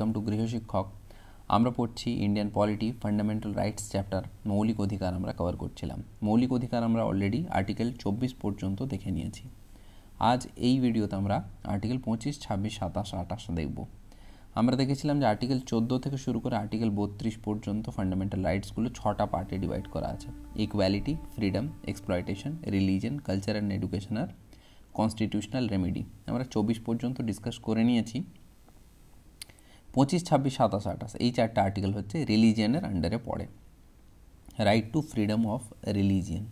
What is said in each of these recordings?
Welcome to গৃহশিক্ষক। আমরা পড়ছি Indian polity fundamental rights chapter মৌলিক অধিকার আমরা কভার করছিলাম। মৌলিক অধিকার আমরা অলরেডি আর্টিকেল 24 পর্যন্ত দেখে নিয়েছি। আজ এই ভিডিওতে আমরা আর্টিকেল 25, 26, 27, 28 দেখব। আমরা দেখেছিলাম যে আর্টিকেল 14 থেকে শুরু করে আর্টিকেল 32 পর্যন্ত ফান্ডামেন্টাল রাইটসগুলো 6টা পার্টে ডিভাইড করা আছে। Equality, freedom, exploitation, religion, culture and education আর কনস্টিটিউশনাল রেমেডি আমরা 24 পর্যন্ত ডিসকাস করে নিয়েছি। 25, 26, 27, 28 এই 4টা আর্টিকেল হচ্ছে রিলিজিয়নের আন্ডারে পড়ে। Right to freedom of religion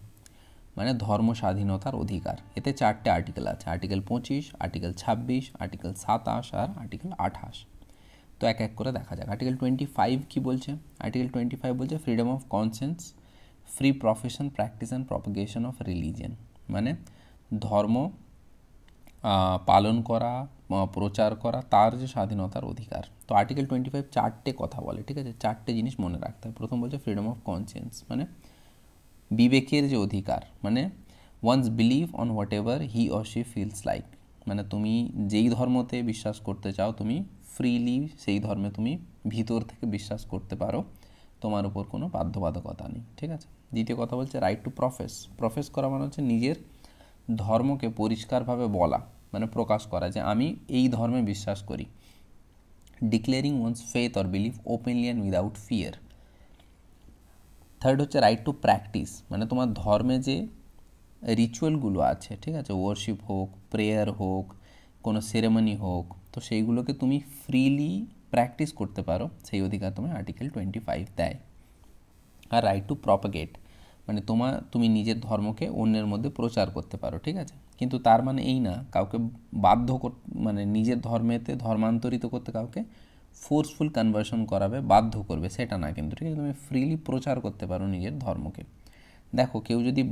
মানে ধর্ম স্বাধীনতার অধিকার, এতে 4টে আর্টিকেল আছে। আর্টিকেল 25, আর্টিকেল 26, আর্টিকেল 27 আর আর্টিকেল 28। তো এক এক করে দেখা যাক। আর্টিকেল 25 কি বলছে? আর্টিকেল 25 বলছে freedom of conscience, free profession, practice and propagation of religion মানে ধর্ম পালন করা, প্রচার করা, তার যে স্বাধীনতার অধিকার। তো আর্টিকেল 25 4টে কথা বলে, ঠিক আছে? 4টে জিনিস মনে রাখতে হবে। প্রথম বলছে ফ্রিডম অফ কনসিয়েন্স মানে বিবেকের যে অধিকার, মানে one's believe on whatever he or she feels like মানে তুমি যেই ধর্মতে বিশ্বাস করতে চাও তুমি ফ্রিলি সেই ধর্মে তুমি ভিতর থেকে বিশ্বাস করতে পারো, তোমার উপর কোনো বাধ্যবাধকতা নেই, ঠিক আছে? দ্বিতীয় কথা বলছে রাইট টু প্রফেস করা মানে হচ্ছে নিজের ধর্মকে পরিষ্কারভাবে বলা, মানে প্রকাশ করা যে আমি এই ধর্মে বিশ্বাস করি। Declaring one's faith or believe openly and without fear. Third হচ্ছে রাইট টু প্র্যাকটিস মানে তোমার ধর্মে যে রিচুয়ালগুলো আছে, ঠিক আছে, ওয়ার্শিপ হোক, প্রেয়ার হোক, কোনো সেরেমনি হোক, তো সেইগুলোকে তুমি ফ্রিলি প্র্যাকটিস করতে পারো, সেই অধিকার তোমায় আর্টিকেল 25 দেয়। আর রাইট টু প্রপাগেট মানে তুমি নিজের ধর্মকে অন্যের মধ্যে প্রচার করতে পারো, ঠিক আছে? কিন্তু তার মানে এই না কাউকে মানে নিজের ধর্মেতে ধর্মান্তরিত করতে কাউকে ফোর্সফুল কনভার্সন করাবে, বাধ্য করবে, সেটা না কিন্তু, ঠিক আছে? তুমি ফ্রিলি প্রচার করতে পারো নিজের ধর্মকে। দেখো কেউ যদি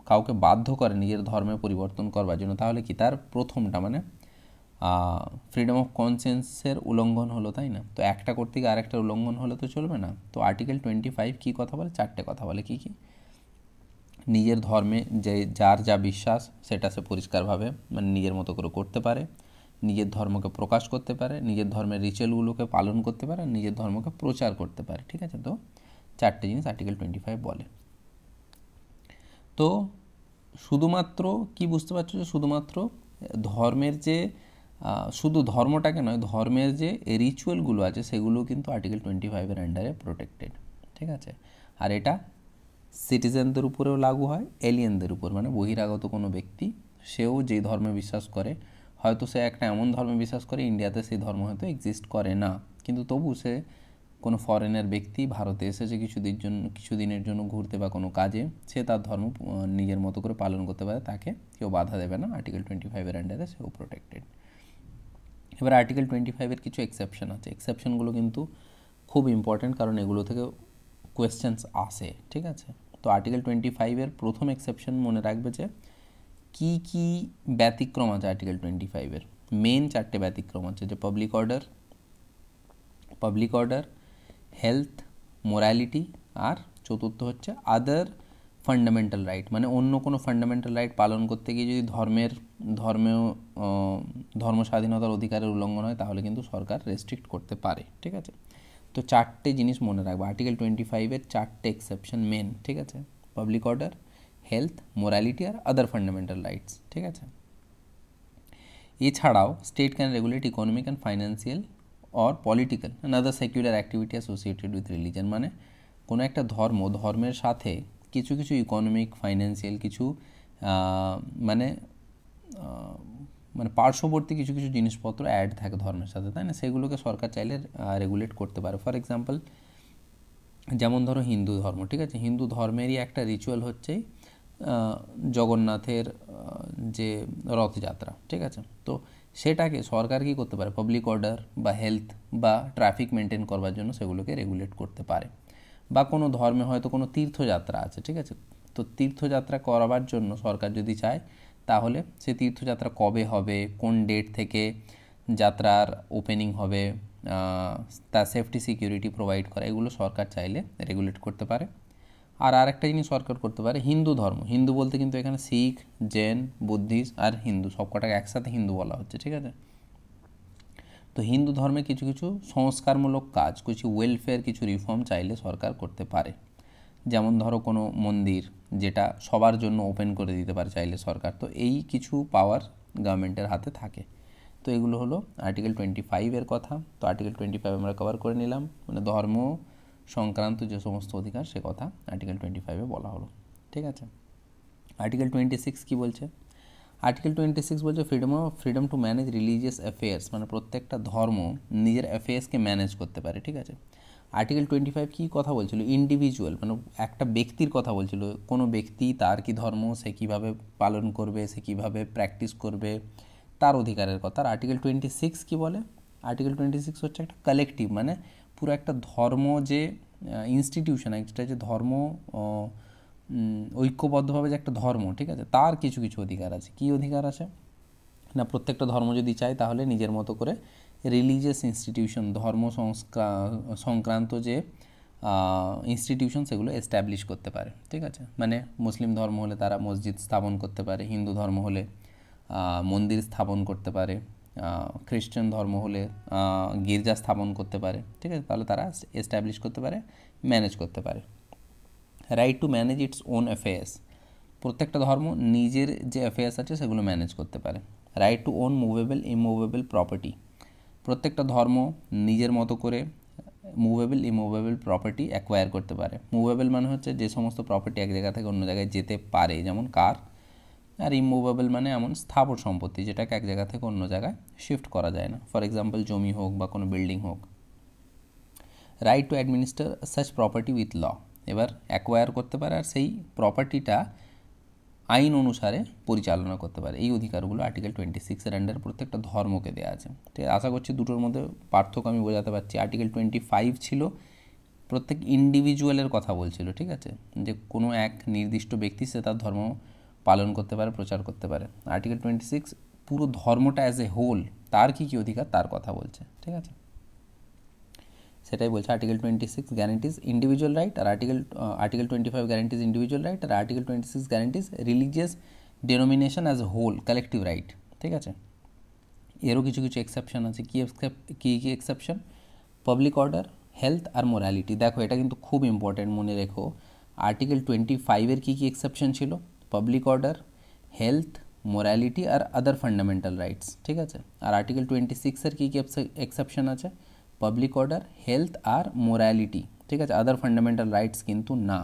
কাউকে বাধ্য করে নিজের ধর্মে পরিবর্তন করবার জন্য, তাহলে কি তার প্রথমটা মানে ফ্রিডম অফ কনসেন্সের উল্লঙ্ঘন হলো, তাই না? তো একটা করতে গিয়ে আরেকটার উল্লঙ্ঘন হলে তো চলবে না। তো আর্টিকেল 25 কী কথা বলে? 4টে কথা বলে। কী কী? নিজের ধর্মে যে যার যা বিশ্বাস সেটা সে পরিষ্কারভাবে মানে নিজের মতো করে করতে পারে, নিজের ধর্মকে প্রকাশ করতে পারে, নিজের ধর্মের রিচুয়ালগুলোকে পালন করতে পারে, নিজের ধর্মকে প্রচার করতে পারে, ঠিক আছে? তো 4টে জিনিস আর্টিকেল 25 বলে। তো শুধুমাত্র কি বুঝতে পারছো যে শুধুমাত্র ধর্মের যে শুধু ধর্মটাকে নয়, ধর্মের যে রিচুয়ালগুলো আছে সেগুলো কিন্তু আর্টিকেল 25-এর আন্ডারে প্রোটেক্টেড, ঠিক আছে? আর এটা সিটিজেনদের উপরেও লাগু হয়, এলিয়েনদের উপর মানে বহিরাগত কোনো ব্যক্তি, সেও যেই ধর্মে বিশ্বাস করে, হয়তো সে একটা এমন ধর্মে বিশ্বাস করে ইন্ডিয়াতে সেই ধর্ম হয়তো এক্সিস্ট করে না, কিন্তু তবু সে কোনো ফরেনার ব্যক্তি ভারতে এসেছে কিছুদিনের জন্য ঘুরতে বা কোনো কাজে, সে তার ধর্ম নিজের মতো করে পালন করতে পারে, তাকে কেউ বাধা দেবে না, আর্টিকেল 25-এর আন্ডারে সেও প্রোটেক্টেড। এবার আর্টিকেল 25-এর কিছু এক্সেপশন আছে। এক্সেপশনগুলো কিন্তু খুব ইম্পর্ট্যান্ট, কারণ এগুলো থেকে কোয়েশ্চেন্স আসে, ঠিক আছে? তো আর্টিকেল 25-এর প্রথম এক্সেপশন মনে রাখবে যে কি কি ব্যতিক্রম আছে আর্টিকেল 25-এর। মেন 4টে ব্যতিক্রম আছে, যে পাবলিক অর্ডার, হেলথ, মোরালিটি, আর চতুর্থ হচ্ছে আদার ফান্ডামেন্টাল রাইট মানে অন্য কোনো ফান্ডামেন্টাল রাইট পালন করতে গিয়ে যদি ধর্ম স্বাধীনতার অধিকারের উল্লঙ্ঘন হয়, তাহলে কিন্তু সরকার রেস্ট্রিক্ট করতে পারে, ঠিক আছে? তো 4টে জিনিস মনে রাখবো আর্টিকেল 25-এর 4টে এক্সেপশন মেন, ঠিক আছে? পাবলিক অর্ডার, হেলথ, মোরালিটি আর আদার ফান্ডামেন্টাল রাইটস, ঠিক আছে? এছাড়াও state can regulate economic and financial or political and other secular activity associated with religion মানে কোনো একটা ধর্মের সাথে কিছু কিছু ইকোনমিক, ফাইন্যান্সিয়াল কিছু মানে পার্শ্ববর্তী কিছু কিছু জিনিসপত্র অ্যাড থাকে ধর্মের সাথে, তাই না? সেগুলোকে সরকার চাইলে রেগুলেট করতে পারে। ফর এক্সাম্পল, যেমন ধরো হিন্দু ধর্ম, ঠিক আছে? হিন্দু ধর্মেরই একটা রিচুয়াল হচ্ছে জগন্নাথের যে রথযাত্রা, ঠিক আছে? তো সেটাকে সরকার কী করতে পারে? পাবলিক অর্ডার বা হেলথ বা ট্রাফিক মেনটেন করবার জন্য সেগুলোকে রেগুলেট করতে পারে। বা কোনো ধর্মে হয়তো কোনো তীর্থযাত্রা আছে, ঠিক আছে? তো তীর্থযাত্রা করাবার জন্য সরকার যদি চায়, তাহলে সে তীর্থযাত্রা কবে হবে, কোন ডেট থেকে যাত্রার ওপেনিং হবে, তার সেফটি সিকিউরিটি প্রোভাইড করা, এগুলো সরকার চাইলে রেগুলেট করতে পারে। আর আরেকটা জিনিস সরকার করতে পারে, হিন্দু বলতে কিন্তু এখানে শিখ, জৈন, বুদ্ধিস্ট আর হিন্দু সবকটাকে একসাথে হিন্দু বলা হচ্ছে, ঠিক আছে? তো হিন্দু ধর্মে কিছু কিছু সংস্কারমূলক কাজ, কিছু ওয়েলফেয়ার, কিছু রিফর্ম চাইলে সরকার করতে পারে। যেমন ধরো কোনো মন্দির যেটা সবার জন্য ওপেন করে দিতে পারে চাইলে সরকার, তো এই কিছু পাওয়ার গভর্নমেন্টের হাতে থাকে। তো এগুলো হলো আর্টিকেল 25-এর কথা। তো আর্টিকেল 25 আমরা কভার করে নিলাম, মানে ধর্ম সংক্রান্ত যে সমস্ত অধিকার সে কথা আর্টিকেল 25-এ বলা হলো। ঠিক আছে, আর্টিকেল 26 কী বলছে? আর্টিকেল 26 বলছে freedom to manage religious affairs, মানে প্রত্যেকটা ধর্ম নিজের অ্যাফেয়ার্সকে ম্যানেজ করতে পারে। ঠিক আছে, আর্টিকেল 25 কী কথা বলছিল? ইন্ডিভিজুয়াল, মানে একটা ব্যক্তির কথা বলছিল। কোনো ব্যক্তি তার কি ধর্ম সে কীভাবে পালন করবে, সে কীভাবে প্র্যাকটিস করবে, তার অধিকারের কথা। আর আর্টিকেল 26 কী বলে? আর্টিকেল 26 হচ্ছে একটা কালেকটিভ, মানে পুরো একটা ধর্ম যে ইনস্টিটিউশন, একটা যে ধর্ম ঐক্যবদ্ধভাবে যে একটা ধর্ম, ঠিক আছে, তার কিছু কিছু অধিকার আছে। কী অধিকার আছে না? প্রত্যেকটা ধর্ম যদি চায় তাহলে নিজের মতো করে রিলিজিয়াস ইনস্টিটিউশন, ধর্ম সংক্রান্ত যে ইনস্টিটিউশন সেগুলো এস্টাবলিশ করতে পারে। ঠিক আছে, মানে মুসলিম ধর্ম হলে তারা মসজিদ স্থাপন করতে পারে, হিন্দু ধর্ম হলে মন্দির স্থাপন করতে পারে, খ্রিস্টান ধর্ম হলে গির্জা স্থাপন করতে পারে। ঠিক আছে, তাহলে তারা এস্টাবলিশ করতে পারে, ম্যানেজ করতে পারে। Right to manage its own affairs, প্রত্যেকটা ধর্ম নিজের যে অ্যাফেয়ার্স আছে সেগুলো ম্যানেজ করতে পারে। Right to own movable immovable property, প্রত্যেকটা ধর্ম নিজের মতো করে মুভেবল ইমুভেবল প্রপার্টি অ্যাকোয়ার করতে পারে। মুভেবল মানে হচ্ছে যে সমস্ত প্রপার্টি এক জায়গা থেকে অন্য জায়গায় যেতে পারে, যেমন কার। আর ইমুভেবল মানে এমন স্থাবর সম্পত্তি যেটাকে এক জায়গা থেকে অন্য জায়গায় শিফট করা যায় না, ফর এক্সাম্পল জমি হোক বা কোনো বিল্ডিং হোক। Right to administer such property with law, এবার অ্যাকোয়ার করতে পারে আর সেই প্রপার্টিটা আইন অনুসারে পরিচালনা করতে পারে। এই অধিকারগুলো আর্টিকেল 26-এর আন্ডারে প্রত্যেকটা ধর্মকে দেওয়া আছে। ঠিক আছে, আশা করছি দুটোর মধ্যে পার্থক্য আমি বোঝাতে পারছি। আর্টিকেল 25 ছিল প্রত্যেক ইন্ডিভিজুয়ালের কথা বলছিল, ঠিক আছে, যে কোনো এক নির্দিষ্ট ব্যক্তি সে তার ধর্ম পালন করতে পারে, প্রচার করতে পারে। আর্টিকেল 26 পুরো ধর্মটা অ্যাজ এ হোল তার কী কী অধিকার তার কথা বলছে। ঠিক আছে, সেটাই বলছে। আর্টিকেল 26 গ্যারেন্টিজ ইন্ডিভিজুয়াল রাইট, আর আর্টিকেল 25 গ্যারেন্টিজ ইন্ডিভিজুয়াল রাইট, আর article 26 guarantees religious denomination as whole collective right. ঠিক আছে, এরও কিছু কিছু এক্সেপশন আছে। কী কী এক্সেপশন? পাবলিক অর্ডার, হেলথ আর মোরালিটি। দেখো এটা কিন্তু খুব ইম্পর্ট্যান্ট, মনে রেখো। আর্টিকেল 25-এর কী কী এক্সেপশন ছিল? পাবলিক অর্ডার, হেলথ, মোরালিটি আর আদার ফান্ডামেন্টাল রাইটস। ঠিক আছে, আর আর্টিকেল 26-এর কী কী এক্সেপশন আছে? পাবলিক অর্ডার, হেলথ আর মোরালিটি। ঠিক আছে, আদার ফান্ডামেন্টাল রাইটস কিন্তু না,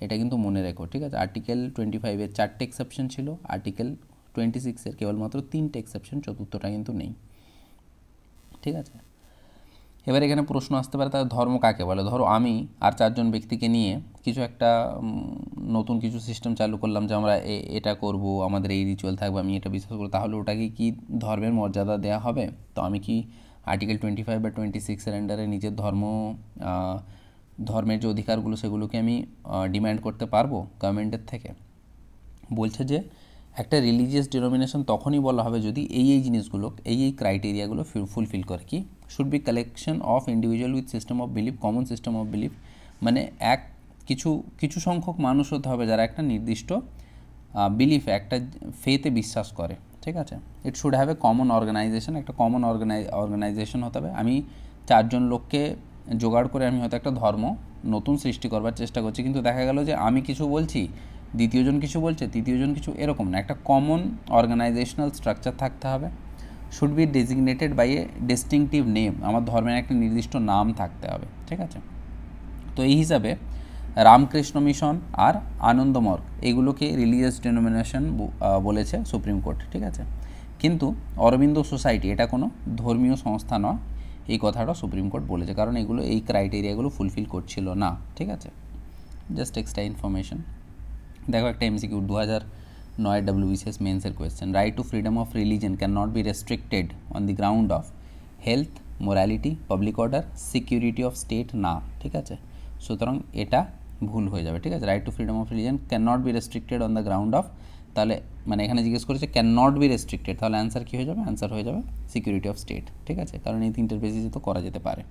এটা কিন্তু মনে রেখো। ঠিক আছে, আর্টিকেল 25-এর 4টে এক্সেপশন ছিল, আর্টিকেল 26-এর কেবলমাত্র 3টে এক্সেপশন, চতুর্থটা কিন্তু নেই। ঠিক আছে, এবার এখানে প্রশ্ন আসতে পারে তাহলে ধর্ম কাকে বলে? ধরো আমি আর 4জন ব্যক্তিকে নিয়ে কিছু একটা নতুন কিছু সিস্টেম চালু করলাম যে আমরা এটা করব, আমাদের এই রিচুয়াল থাকবে, আমি এটা বিশ্বাস করব, তাহলে ওটাকে কি ধর্মের মর্যাদা দেওয়া হবে? তো আমি কি আর্টিকেল 25 বা 26-এর আন্ডারে নিজের ধর্মের যে অধিকারগুলো সেগুলোকে আমি ডিম্যান্ড করতে পারবো গভর্নমেন্টের থেকে? বলছে যে একটা রিলিজিয়াস ডিনোমিনেশন তখনই বলা হবে যদি এই জিনিসগুলো, এই ক্রাইটেরিয়াগুলো ফুলফিল করে। কি? Should be collection of individual with system of belief, common system of belief, মানে কিছু সংখ্যক মানুষ হতে হবে যারা একটা নির্দিষ্ট বিলিফে, একটা ফেতে বিশ্বাস করে। ঠিক আছে, it should have a common organisation, একটা কমন অর্গানাইজেশন হতে হবে। আমি 4জন লোককে জোগাড় করে আমি হয়তো একটা ধর্ম নতুন সৃষ্টি করবার চেষ্টা করছি, কিন্তু দেখা গেল যে আমি কিছু বলছি, দ্বিতীয়জন কিছু বলছে, তৃতীয়জন কিছু, এরকম না, একটা কমন অর্গানাইজেশনাল স্ট্রাকচার থাকতে হবে। Should be designated by a distinctive name, আমার ধর্মের একটা নির্দিষ্ট নাম থাকতে হবে। ঠিক আছে, তো এই হিসাবে রামকৃষ্ণ মিশন আর আনন্দমর্গ এগুলোকে রিলিজিয়াস ডেনোমিনেশন বলেছে সুপ্রিম কোর্ট। ঠিক আছে, কিন্তু অরবিন্দ সোসাইটি এটা কোনো ধর্মীয় সংস্থা নয়, এই কথাটা সুপ্রিম কোর্ট বলেছে, কারণ এগুলো এই ক্রাইটেরিয়াগুলো ফুলফিল করছিল না। ঠিক আছে, জাস্ট এক্সট্রা ইনফরমেশন। দেখো একটা এমসিকিউ 2009 WBCS মেন্সের question, right to freedom of religion can not be restricted on the ground of health, morality, public order, security of state না। ঠিক আছে, সুতরাং এটা ভুল হয়ে যাবে। ঠিক আছে, right to freedom of religion can not be restricted on the ground of, তাহলে মানে এখানে জিজ্ঞেস করেছে ক্যান নট বি রেস্ট্রিক্টেড, তাহলে অ্যান্সার কী হয়ে যাবে? অ্যান্সার হয়ে যাবে সিকিউরিটি অফ স্টেট। ঠিক আছে, কারণ এই 3টের বেসিসে তো করা যেতে পারে।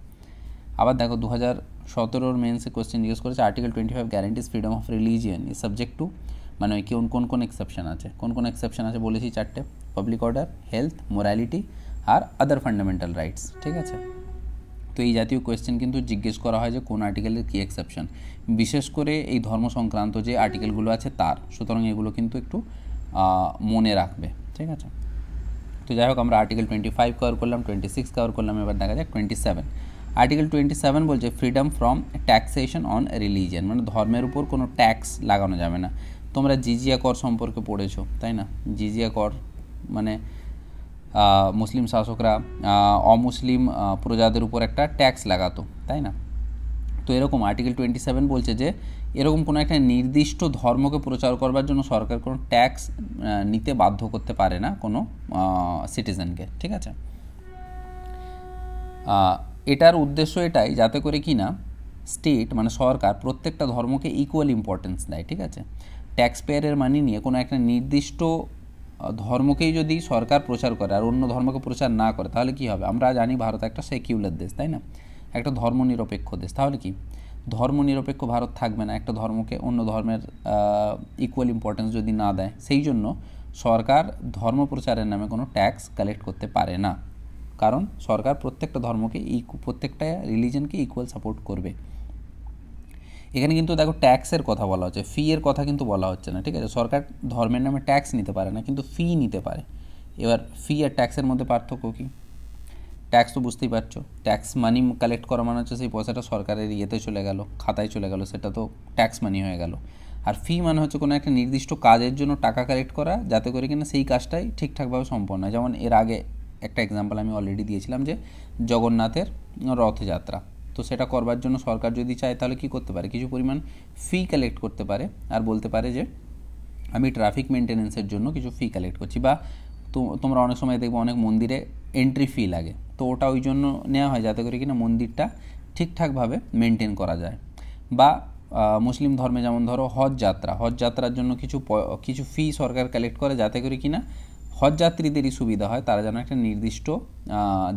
আবার দেখো 2017 মেন্সে কোয়েশ্চেন জিজ্ঞেস করেছে article 25 গ্যারেন্টিজ freedom of religion is subject to, মানে কোন এক্সেপশন আছে? কোন এক্সেপশন আছে বলেছি 4টে, পাবলিক অর্ডার, হেলথ, মোরালিটি আর আদার ফান্ডামেন্টাল রাইটস, ঠিক আছে। তো এই জাতীয় কোয়েশ্চেন কিন্তু জিজ্ঞেস করা হয় যে কোন আর্টিকেলের কী এক্সেপশন, বিশেষ করে এই ধর্ম সংক্রান্ত যে আর্টিকেলগুলো আছে তার। সুতরাং এগুলো কিন্তু একটু মনে রাখবে, ঠিক আছে। তো যাই হোক, আমরা আর্টিকেল 25 কভার করলাম, 26 কভার করলাম, এবার দেখা যাক 27। আর্টিকেল 27 বলছে freedom from taxation on religion, মানে ধর্মের উপর কোনো ট্যাক্স লাগানো যাবে না। তোমরা জিজিয়া কর সম্পর্কে পড়েছো, তাই না? জিজিয়া কর মানে মুসলিম শাসকরা অমুসলিম প্রজাদের উপর একটা ট্যাক্স লাগাতো, তাই না? তো এরকম আর্টিকেল 27 বলছে যে এরকম কোনো একটা নির্দিষ্ট ধর্মকে প্রচার করবার জন্য সরকার কোনো ট্যাক্স নিতে বাধ্য করতে পারে না কোনো সিটিজেনকে, ঠিক আছে। এটার উদ্দেশ্য এটাই যাতে করে কি না স্টেট মানে সরকার প্রত্যেকটা ধর্মকে ইকুয়াল ইম্পর্টেন্স দেয়, ঠিক আছে। ট্যাক্স পেয়ারের মানি নিয়ে কোনো একটা নির্দিষ্ট ধর্মকেই যদি সরকার প্রচার করে আর অন্য ধর্মকে প্রচার না করে তাহলে কি হবে? আমরা জানি ভারত একটা সেকিউলার দেশ, তাই না? একটা ধর্মনিরপেক্ষ দেশ। তাহলে কি ধর্মনিরপেক্ষ ভারত থাকবে না একটা ধর্মকে অন্য ধর্মের ইকুয়াল ইম্পর্টেন্স যদি না দেয়? সেই জন্য সরকার ধর্ম প্রচারের নামে কোনো ট্যাক্স কালেক্ট করতে পারে না, কারণ সরকার প্রত্যেকটা ধর্মকে প্রত্যেকটা রিলিজনকে ইকুয়াল সাপোর্ট করবে। এখানে কিন্তু দেখো ট্যাক্সের কথা বলা হচ্ছে, ফি এর কথা কিন্তু বলা হচ্ছে না, ঠিক আছে। সরকার ধর্মের নামে ট্যাক্স নিতে পারে না, কিন্তু ফি নিতে পারে। এবার ফি আর ট্যাক্সের মধ্যে পার্থক্য কী? ট্যাক্স তো বুঝতেই পারছো, ট্যাক্স মানি কালেক্ট করা মানে হচ্ছে সেই পয়সাটা সরকারের ইয়েতে চলে গেল, খাতায় চলে গেল, সেটা তো ট্যাক্স মানি হয়ে গেল। আর ফি মানে হচ্ছে কোনো একটা নির্দিষ্ট কাজের জন্য টাকা কালেক্ট করা যাতে করে কিনা সেই কাজটাই ঠিকঠাকভাবে সম্পন্ন হয়। যেমন এর আগে একটা এক্সাম্পল আমি অলরেডি দিয়েছিলাম যে জগন্নাথের রথযাত্রা, তো সেটা করবার জন্য সরকার যদি চায় তাহলে কি করতে পারে? কিছু পরিমাণ ফি কালেক্ট করতে পারে আর বলতে পারে যে আমি ট্রাফিক মেনটেন্যান্সের জন্য কিছু ফি কালেক্ট করছি। বা তোমরা অনেক সময় দেখবে অনেক মন্দিরে এন্ট্রি ফি লাগে, তো ওটা ওই জন্য নেওয়া হয় যাতে করে কিনা মন্দিরটা ঠিকঠাকভাবে মেনটেন করা যায়। বা মুসলিম ধর্মে যেমন ধরো হজ যাত্রার জন্য কিছু ফি সরকার কালেক্ট করে যাতে করে কিনা হজ যাত্রীদেরই সুবিধা হয়, তারা যেন একটা নির্দিষ্ট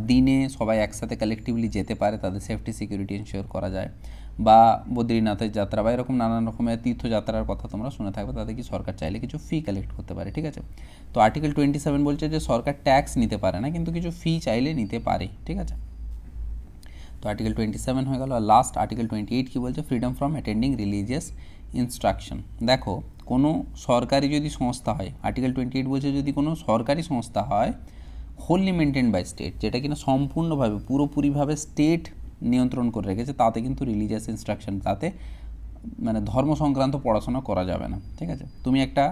দিনে সবাই একসাথে কালেকটিভলি যেতে পারে, তাদের সেফটি সিকিউরিটি এনশিওর করা যায়। বা বদ্রীনাথের যাত্রা বা এরকম নানান রকমের তীর্থযাত্রার কথা তোমরা শুনে থাকবে, তাদের কি সরকার চাইলে কিছু ফি কালেক্ট করতে পারে, ঠিক আছে। তো আর্টিকেল 27 বলছে যে সরকার ট্যাক্স নিতে পারে না, কিন্তু কিছু ফি চাইলে নিতে পারে, ঠিক আছে। তো আর্টিকেল 27 হয়ে গেল। আর লাস্ট আর্টিকেল 28 কী বলছে? Freedom from attending religious instruction. দেখো কোনো সরকারি যদি সংস্থা হয়, আর্টিকেল 28 বলছে যদি কোনো সরকারি সংস্থা হয় হোললি মেনটেন বাই স্টেট, যেটা কিনা সম্পূর্ণভাবে পুরোপুরিভাবে স্টেট নিয়ন্ত্রণ করে রেখেছে, তাতে কিন্তু রিলিজিয়াস ইনস্ট্রাকশন, তাতে মানে ধর্ম সংক্রান্ত পড়াশোনা করা যাবে না, ঠিক আছে। তুমি একটা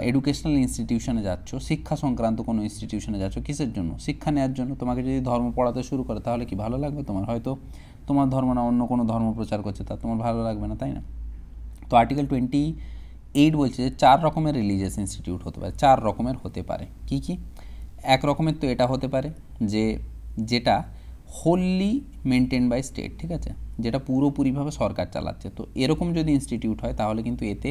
এডুকেশনাল ইনস্টিটিউশনে যাচ্ছ, শিক্ষা সংক্রান্ত কোনো ইনস্টিটিউশনে যাচ্ছ, কিসের জন্য? শিক্ষা নেওয়ার জন্য। তোমাকে যদি ধর্ম পড়াতে শুরু করে তাহলে কি ভালো লাগবে তোমার? হয়তো তোমার ধর্ম না অন্য কোনো ধর্ম প্রচার করছে, তা তোমার ভালো লাগবে না, তাই না? তো আর্টিকেল 28 বলছে যে 4 রকমের রিলিজিয়াস ইনস্টিটিউট হতে পারে। 4 রকমের হতে পারে। কি কি? এক রকমের তো এটা হতে পারে যে যেটা হোললি মেনটেন বাই স্টেট, ঠিক আছে, যেটা পুরোপুরিভাবে সরকার চালাচ্ছে। তো এরকম যদি ইনস্টিটিউট হয় তাহলে কিন্তু এতে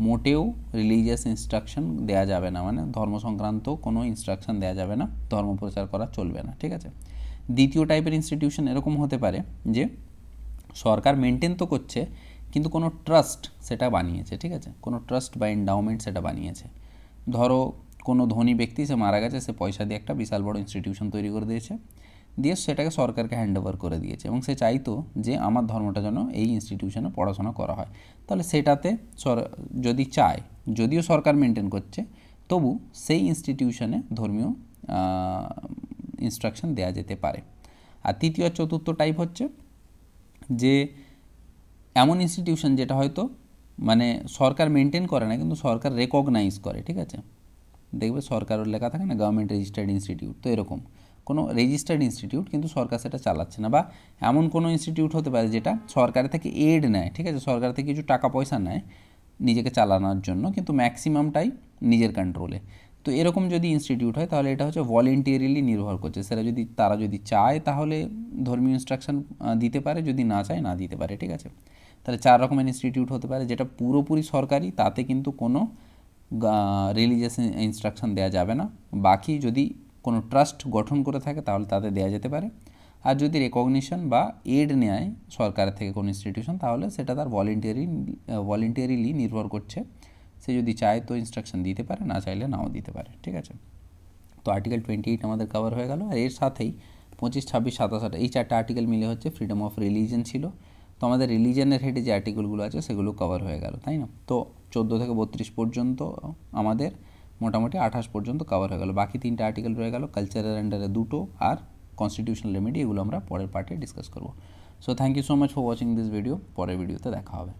মোটেও রিলিজিয়াস ইনস্ট্রাকশন দেওয়া যাবে না, মানে ধর্ম সংক্রান্ত কোনো ইনস্ট্রাকশন দেওয়া যাবে না, ধর্ম প্রচার করা চলবে না, ঠিক আছে। দ্বিতীয় টাইপের ইনস্টিটিউশন এরকম হতে পারে যে সরকার মেনটেন তো করছে কিন্তু কোনো ট্রাস্ট সেটা বানিয়েছে, ঠিক আছে, কোনো ট্রাস্ট বা এন্ডাউমেন্ট সেটা বানিয়েছে। ধরো কোনো ধনী ব্যক্তি সে মারা গেছে, সে পয়সা দিয়ে একটা বিশাল বড় ইনস্টিটিউশন তৈরি করে দিয়েছে, দিয়ে সেটাকে সরকারকে হ্যান্ড ওভার করে দিয়েছে এবং সে চাইতো যে আমার ধর্মটা যেন এই ইনস্টিটিউশনে পড়াশোনা করা হয়। তাহলে সেটাতে যদি চায়, যদিও সরকার মেনটেন করছে, তবু সেই ইনস্টিটিউশনে ধর্মীয় ইনস্ট্রাকশন দেওয়া যেতে পারে। আর তৃতীয় আর চতুর্থ টাইপ হচ্ছে যে এমন ইনস্টিটিউশন যেটা হয়তো মানে সরকার মেনটেন করে না কিন্তু সরকার রেকগনাইজ করে, ঠিক আছে। দেখবে সরকারের লেখা থাকে না গভর্নমেন্ট রেজিস্টার্ড ইনস্টিটিউট, তো এরকম কোনো রেজিস্টার্ড ইনস্টিটিউট কিন্তু সরকার সেটা চালাচ্ছে না। বা এমন কোনো ইনস্টিটিউট হতে পারে যেটা সরকারের থেকে এড নেয়, ঠিক আছে, সরকার থেকে কিছু টাকা পয়সা নেয় নিজেকে চালানোর জন্য, কিন্তু ম্যাক্সিমামটাই নিজের কন্ট্রোলে। তো এরকম যদি ইনস্টিটিউট হয় তাহলে এটা হচ্ছে ভলেন্টিয়ারিলি নির্ভর করছে, সেটা যদি তারা যদি চায় তাহলে ধর্মীয় ইনস্ট্রাকশন দিতে পারে, যদি না চায় না দিতে পারে, ঠিক আছে। তাহলে 4 রকমের ইনস্টিটিউট হতে পারে, যেটা পুরোপুরি সরকারি, তাতে কিন্তু কোনো রিলিজিয়াস ইনস্ট্রাকশন দেওয়া যাবে না। বাকি যদি কোনো ট্রাস্ট গঠন করে থাকে তাহলে তাতে দেওয়া যেতে পারে। আর যদি রেকগনিশন বা এড নেয় সরকারের থেকে কোনো ইনস্টিটিউশন তাহলে সেটা তার ভলেন্টিয়ারিলি নির্ভর করছে, সে যদি চায় তো ইনস্ট্রাকশন দিতে পারে, না চাইলে নাও দিতে পারে, ঠিক আছে। তো আর্টিকেল 28 আমাদের কভার হয়ে গেল। আর এর সাথেই 25, 26, 27 এই 4টা আর্টিকেল মিলে হচ্ছে ফ্রিডম অফ রিলিজিয়ন ছিল। তো আমাদের রিলিজিয়নের হেডে যে আর্টিকেলগুলো আছে সেগুলো কভার হয়ে গেল, তাই না? তো 14 থেকে 32 পর্যন্ত আমাদের মোটামুটি 28 পর্যন্ত কভার হয়ে গেল। বাকি 3টা আর্টিকেল রয়ে গেল, কালচারাল আন্ডারে 2টো আর কনস্টিটিউশনাল রেমেডি, এগুলো আমরা পরের পার্টে ডিসকাস করব। So thank you so much for watching this video. পরের ভিডিওতে দেখা হবে।